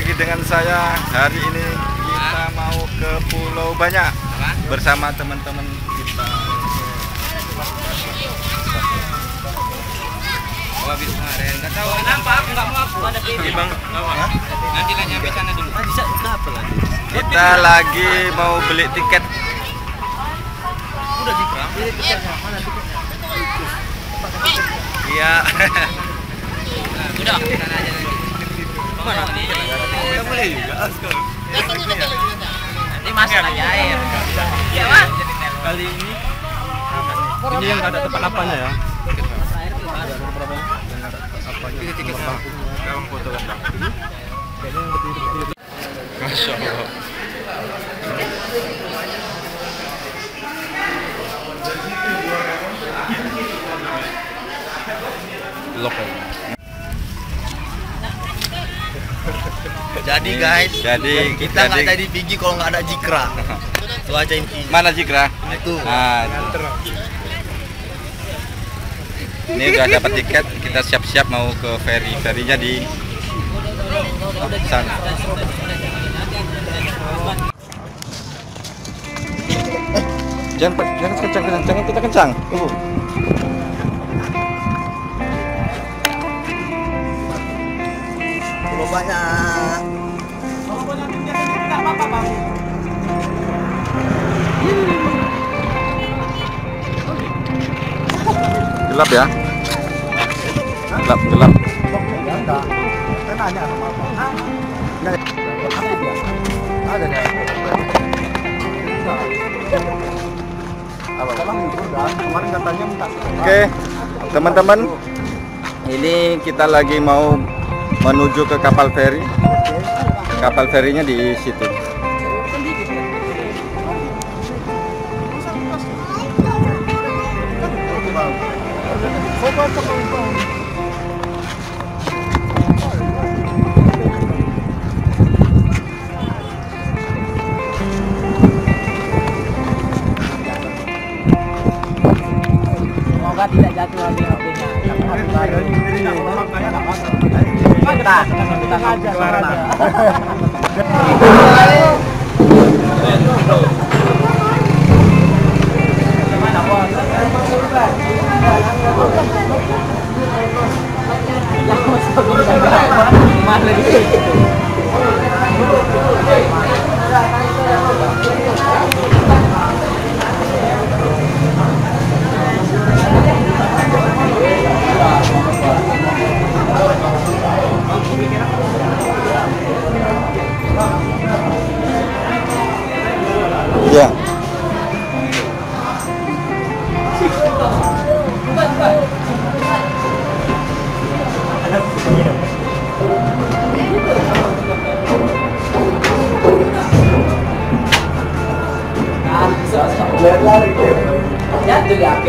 lagi dengan saya. Hari ini kita mau ke Pulau Banyak bersama teman-teman kita. Oh, habis kemarin. Enggak tahu kenapa aku enggak mau aku. Ada pilih, Bang. Nanti lah nyampe sana dulu. Bisa berapa lagi? Kita lagi mau beli tiket. Udah dikerang. Beli tiketnya. Mana tiketnya? Iya. Udah, sana aja nanti. Mana tiketnya? Kita boleh juga sekarang. Nanti masuk aja air. Iya, Pak. Kali ini yang nggak ada tempat apanya ya? Ada berapa? Yang nggak ada apanya? Tiketnya. Kamu foto kan? Kayaknya yang berdiri. Masya Allah. Jadi guys, kita nggak jadi jadi Pigi kalau nggak ada Jikra. Itu aja intinya. mana Jikra? Itu. Nah, ini udah dapat tiket, kita siap-siap mau ke ferinya di sana. Jangan kencang, jangan kita kencang. Pulau Banyak. Gelap ya? Gelap. Oke, teman-teman, ini kita lagi mau menuju ke kapal feri. Kapal ferinya di situ. Semoga tidak jatuh lagi HP-nya. Kita aja. Ya. Jatuh di HP.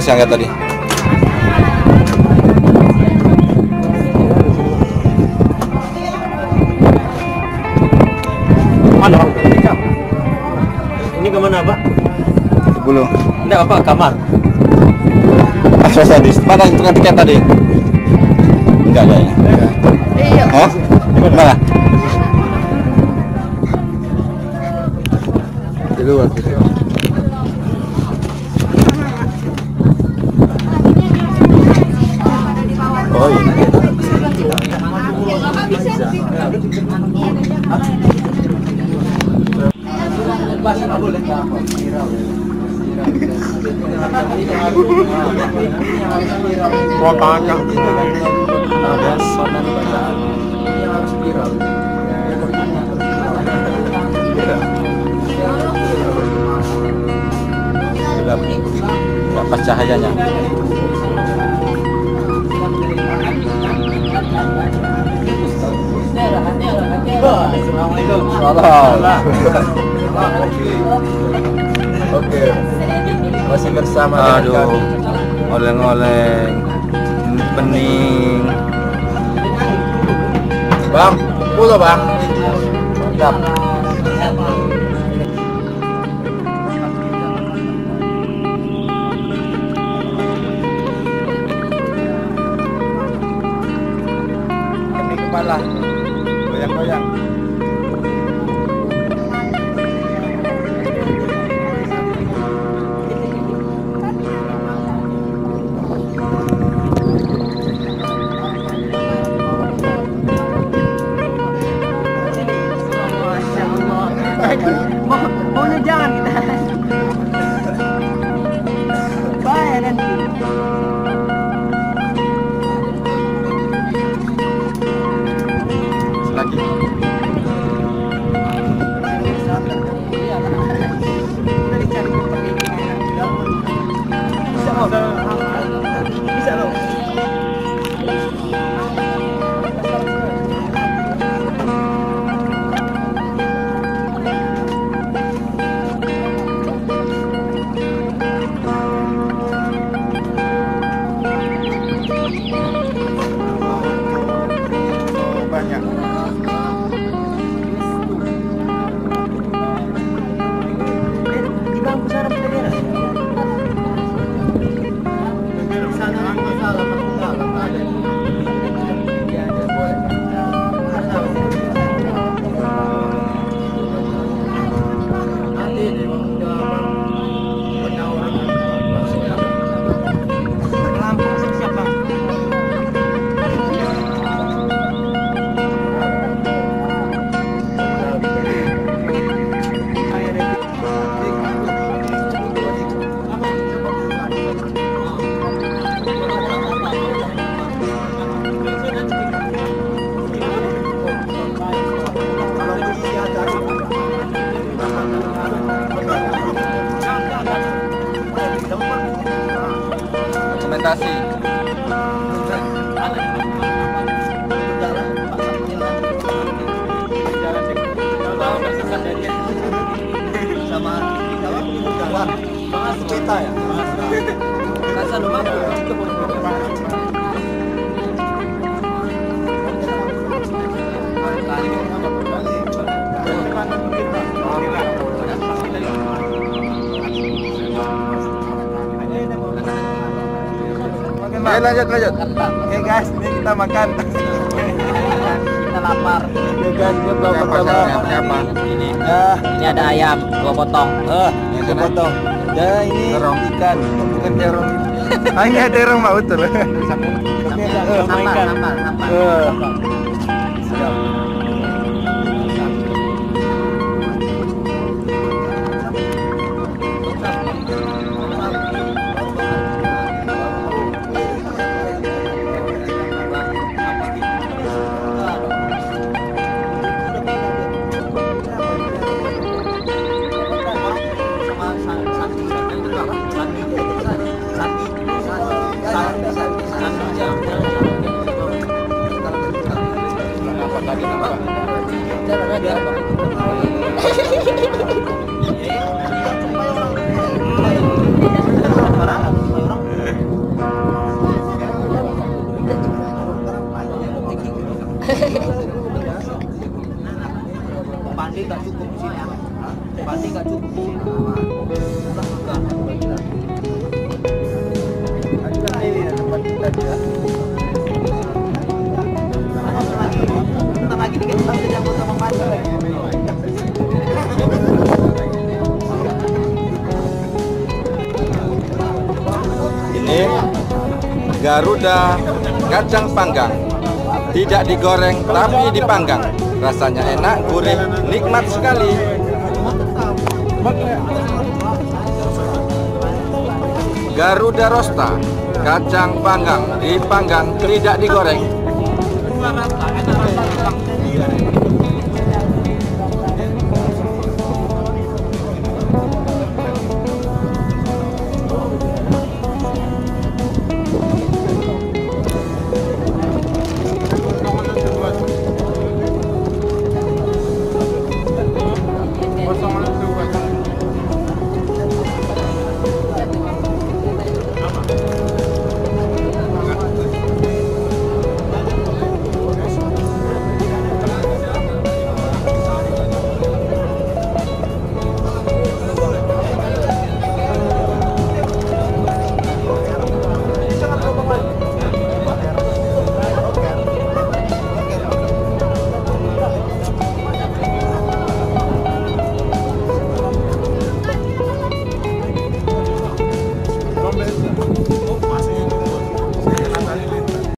Saya angkat tadi. Mana? Ini kemana Pak? Belum. Enggak apa kamar. Tadi. Mana yang tukang tiket tadi? Enggak ada ya. Iya. Hah? Mana? Di luar gitu. Oh iya. Kotanya. Ada sonar bacaan. Gelap. cahayanya. Oke, masih bersama. Aduh, oleng-oleng, bening. Bang, pulau bang. Mantap. Ini kepala, goyang-goyang. Maunya jangan kita. Bahaya nanti. Lagi. Bisa loh. Banyak. Di bangku sana bendera. Di sana masalah ada. Ya, boleh. Nanti deh penawaran Lampung siap bang. Dokumentasi. Sama kita waktu jalan. Bahas sepeda ya. Rasa lu mampu. Oke, lanjut. Oke guys, ini kita makan. Kita lapar. Oke guys, ini belum pertama. Siapa? Ini ada ayam 2 potong. Ini potong. Dan ini Terong. ikan, bukan terong. Ini ada terong mau betul. Sambal. Siap. Pandi nggak cukup di sini. Pandi nggak cukup di sini. Bentar lagi dikit kita jago sama Pandi. Ini Garuda kacang panggang. Tidak digoreng tapi dipanggang. Rasanya enak, gurih, nikmat sekali. Garuda Rosta, kacang panggang, dipanggang, tidak digoreng.